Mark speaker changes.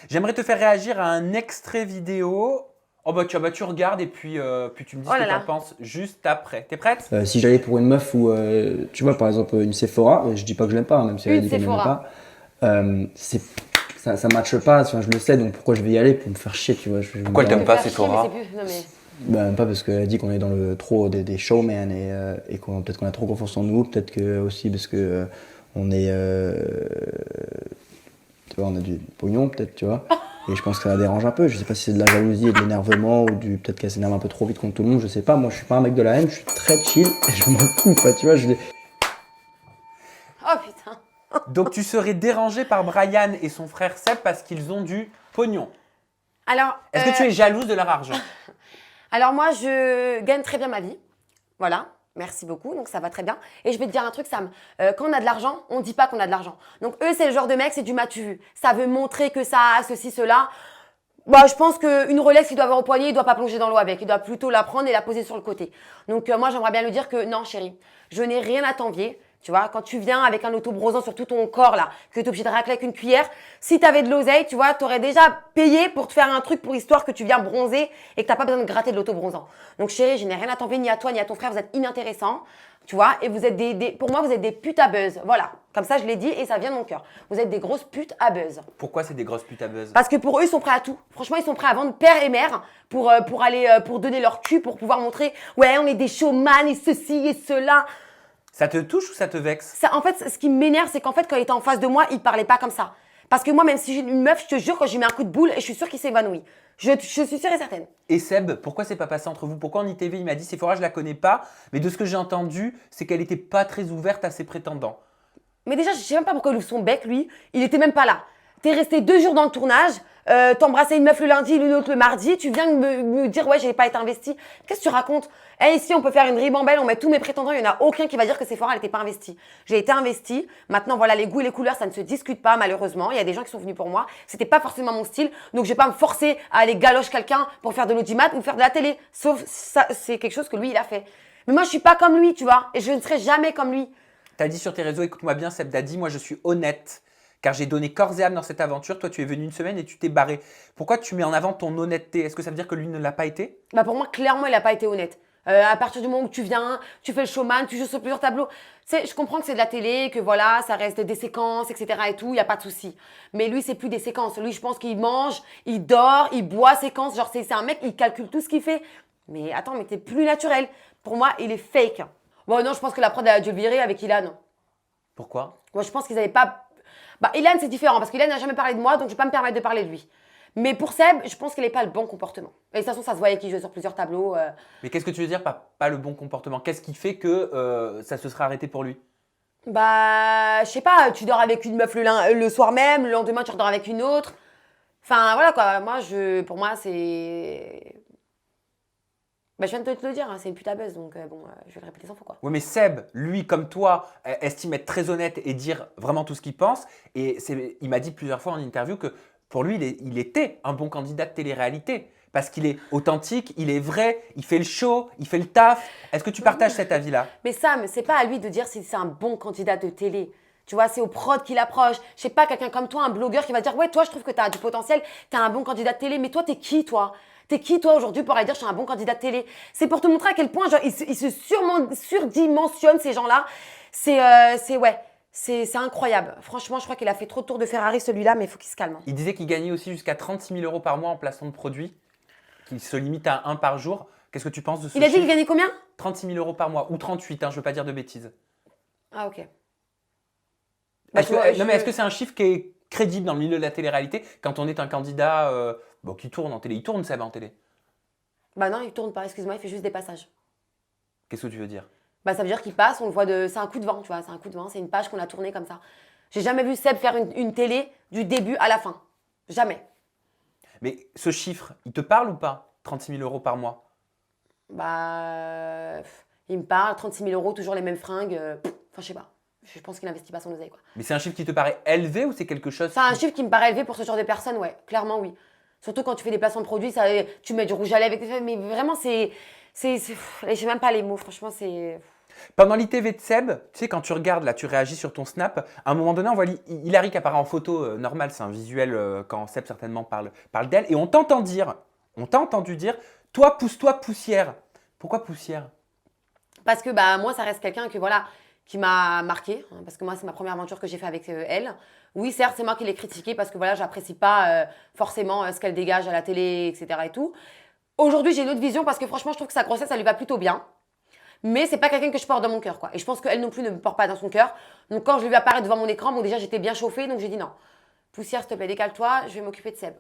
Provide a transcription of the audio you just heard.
Speaker 1: J'aimerais te faire réagir à un extrait vidéo. Oh bah tu regardes et puis tu me dis
Speaker 2: Oh
Speaker 1: ce que
Speaker 2: là
Speaker 1: tu en
Speaker 2: là.
Speaker 1: penses juste après. T'es prête?
Speaker 3: Si j'allais pour une meuf ou, tu vois, par exemple, une Sephora, je dis pas que je l'aime pas, hein, même si elle a
Speaker 2: Une
Speaker 3: dit qu'elle m'aimait
Speaker 2: Sephora.
Speaker 3: pas, ça matche pas, enfin, je le sais, donc pourquoi je vais y aller pour me faire chier, tu vois. Je vais me
Speaker 1: Pourquoi elle
Speaker 3: dire,
Speaker 1: t'aime
Speaker 2: Te
Speaker 1: pas,
Speaker 2: faire chier, mais
Speaker 1: Sephora?
Speaker 2: c'est plus. Non, mais.
Speaker 3: bah, même pas parce qu'elle a dit qu'on est dans le trop des showman et peut-être qu'on a trop confiance en nous, peut-être que aussi parce que on est, tu vois, on a du pognon, peut-être, tu vois. Et je pense que ça la dérange un peu. Je sais pas si c'est de la jalousie et de l'énervement ou peut-être qu'elle s'énerve un peu trop vite contre tout le monde, je sais pas. Moi, je suis pas un mec de la haine, je suis très chill et je m'en fous, quoi, tu vois.
Speaker 2: Oh putain.
Speaker 1: Donc tu serais dérangé par Brian et son frère Seb parce qu'ils ont du pognon.
Speaker 2: Alors,
Speaker 1: Est-ce que tu es jalouse de leur argent?
Speaker 2: alors moi, je gagne très bien ma vie. Voilà. Merci beaucoup, donc ça va très bien. Et je vais te dire un truc, Sam. Quand on a de l'argent, on ne dit pas qu'on a de l'argent. Donc eux, c'est le genre de mec, c'est du m'as-tu vu. Ça veut montrer que ça a ceci, cela. Bah, je pense qu'une Rolex qu'il doit avoir au poignet, il ne doit pas plonger dans l'eau avec. Il doit plutôt la prendre et la poser sur le côté. Donc moi, j'aimerais bien lui dire que non, chérie, je n'ai rien à t'envier. Tu vois, quand tu viens avec un autobronzant sur tout ton corps, là, que tu es obligé de racler avec une cuillère, si tu avais de l'oseille, tu vois, tu aurais déjà payé pour te faire un truc pour histoire que tu viens bronzer et que tu n'as pas besoin de gratter de l'autobronzant. Donc chérie, je n'ai rien à t'envier, ni à toi, ni à ton frère, vous êtes inintéressants. Tu vois, et vous êtes pour moi, vous êtes des putes à buzz. Voilà, comme ça, je l'ai dit et ça vient de mon cœur. Vous êtes des grosses putes à buzz.
Speaker 1: Pourquoi c'est des grosses putes à buzz?
Speaker 2: Parce que pour eux, ils sont prêts à tout. Franchement, ils sont prêts à vendre père et mère pour aller, pour donner leur cul, pour pouvoir montrer, ouais, on est des showman et ceci et cela.
Speaker 1: Ça te touche ou ça te vexe?
Speaker 2: Ça, en fait, ce qui m'énerve, c'est qu'en fait, quand il était en face de moi, il parlait pas comme ça. Parce que moi, même si j'ai une meuf, je te jure, quand j'ai mis un coup de boule, et je suis sûre qu'il s'évanouit. Je suis sûre et certaine.
Speaker 1: Et Seb, pourquoi c'est pas passé entre vous? Pourquoi en ITV il m'a dit Sephora, je la connais pas, mais de ce que j'ai entendu, c'est qu'elle était pas très ouverte à ses prétendants.
Speaker 2: Mais déjà, je sais même pas pourquoi il ouvre son bec, lui. Il était même pas là. T'es resté 2 jours dans le tournage, t'embrassais une meuf le lundi, l'une autre le mardi, tu viens me dire, ouais, j'ai pas été investi. Qu'est-ce que tu racontes? Eh, ici, on peut faire une ribambelle, on met tous mes prétendants, il y en a aucun qui va dire que Sephora, elle était pas investie. J'ai été investie. Maintenant, voilà, les goûts et les couleurs, ça ne se discute pas, malheureusement. Il y a des gens qui sont venus pour moi. C'était pas forcément mon style. Donc, je vais pas me forcer à aller galoche quelqu'un pour faire de l'audimat ou faire de la télé. Sauf, ça, c'est quelque chose que lui, il a fait. Mais moi, je suis pas comme lui, tu vois. Et je ne serai jamais comme lui.
Speaker 1: T'as dit sur tes réseaux, écoute-moi bien, Seb Dadi, moi je suis honnête, car j'ai donné corps et âme dans cette aventure. Toi, tu es venu une semaine et tu t'es barré. Pourquoi tu mets en avant ton honnêteté? Est-ce que ça veut dire que lui ne l'a pas été?
Speaker 2: Bah pour moi, clairement, il n'a pas été honnête. À partir du moment où tu viens, tu fais le showman, tu joues sur plusieurs tableaux. Tu sais, je comprends que c'est de la télé, que voilà, ça reste des séquences, etc. et tout, il n'y a pas de souci. Mais lui, c'est plus des séquences. Lui, je pense qu'il mange, il dort, il boit séquence. Genre, c'est un mec, il calcule tout ce qu'il fait. Mais attends, mais t'es plus naturel. Pour moi, il est fake. Bon, non, je pense que la prod a dû le virer avec Ilan.
Speaker 1: Pourquoi?
Speaker 2: Moi, je pense qu'ils n'avaient pas. Bah, Ilan, c'est différent parce qu'Ilan n'a jamais parlé de moi, donc je ne vais pas me permettre de parler de lui. Mais pour Seb, je pense qu'il n'est pas le bon comportement. Et de toute façon, ça se voyait qu'il jouait sur plusieurs tableaux.
Speaker 1: Mais qu'est-ce que tu veux dire par pas le bon comportement? Qu'est-ce qui fait que ça se sera arrêté pour lui?
Speaker 2: Bah, je sais pas, tu dors avec une meuf le soir même, le lendemain, tu redors avec une autre. Enfin, voilà quoi. Moi, pour moi, c'est. Bah, je viens de te le dire, hein, c'est une pute à buzz, donc bon, je vais le répéter 100 fois quoi.
Speaker 1: Oui, mais Seb, lui, comme toi, estime être très honnête et dire vraiment tout ce qu'il pense. Et il m'a dit plusieurs fois en interview que pour lui, il était un bon candidat de télé-réalité. Parce qu'il est authentique, il est vrai, il fait le show, il fait le taf. Est-ce que tu partages cet avis-là?
Speaker 2: Mais Sam, c'est pas à lui de dire si c'est un bon candidat de télé. Tu vois, c'est au prod qu'il approche. Je sais pas, quelqu'un comme toi, un blogueur qui va dire, ouais, toi, je trouve que t'as du potentiel, t'es un bon candidat de télé. Mais toi, t'es qui, toi? T'es qui, toi, aujourd'hui, pour aller dire, je suis un bon candidat de télé? C'est pour te montrer à quel point, genre, ils se surdimensionnent, ces gens-là. Ouais, c'est incroyable. Franchement, je crois qu'il a fait trop de tours de Ferrari, celui-là, mais il faut qu'il se calme, hein.
Speaker 1: Il disait qu'il gagnait aussi jusqu'à 36 000 euros par mois en placement de produits, qu'il se limite à un par jour. Qu'est-ce que tu penses de ce
Speaker 2: Il a dit qu'il
Speaker 1: chiffre?
Speaker 2: gagnait combien?
Speaker 1: 36 000 euros par mois, ou 38, hein, je ne veux pas dire de bêtises.
Speaker 2: Ah, ok. Bah,
Speaker 1: Est-ce que, non, mais est-ce que c'est un chiffre qui est crédible dans le milieu de la télé-réalité quand on est un candidat bon, qui tourne en télé? Il tourne, Seb, en télé.
Speaker 2: Bah non, il tourne pas, excuse-moi, il fait juste des passages.
Speaker 1: Qu'est-ce que tu veux dire?
Speaker 2: Bah ça veut dire qu'il passe, on le voit de. C'est un coup de vent, tu vois, c'est un coup de vent, c'est une page qu'on a tournée comme ça. J'ai jamais vu Seb faire une télé du début à la fin. Jamais.
Speaker 1: Mais ce chiffre, il te parle ou pas? 36 000 euros par mois.
Speaker 2: Bah. Il me parle, 36 000 euros, toujours les mêmes fringues. Enfin, je sais pas. Je pense qu'il n'investit pas son oseille, quoi.
Speaker 1: Mais c'est un chiffre qui te paraît élevé ou c'est quelque chose
Speaker 2: C'est un chiffre qui me paraît élevé pour ce genre de personnes, ouais. Clairement, oui. Surtout quand tu fais des placements de produits, tu mets du rouge à lèvres, mais vraiment, je sais même pas les mots, franchement, c'est.
Speaker 1: Pendant l'ITV de Seb, tu sais, quand tu regardes, là, tu réagis sur ton Snap, à un moment donné, on voit Hilary qui apparaît en photo normale, c'est un visuel quand Seb certainement parle d'elle, et on t'a entendu dire, toi, pousse-toi, poussière. Pourquoi poussière?
Speaker 2: Parce que moi, ça reste quelqu'un qui m'a marqué. Parce que moi, c'est ma première aventure que j'ai fait avec elle. Oui, certes, c'est moi qui l'ai critiquée parce que j'apprécie pas forcément ce qu'elle dégage à la télé, etc. et tout. Aujourd'hui, j'ai une autre vision parce que franchement, je trouve que sa grossesse, ça lui va plutôt bien. Mais c'est pas quelqu'un que je porte dans mon cœur, quoi. Et je pense qu'elle non plus ne me porte pas dans son cœur. Donc quand je lui apparaît devant mon écran, déjà j'étais bien chauffée, donc j'ai dit non. Poussière, s'il te plaît, décale-toi, je vais m'occuper de Seb.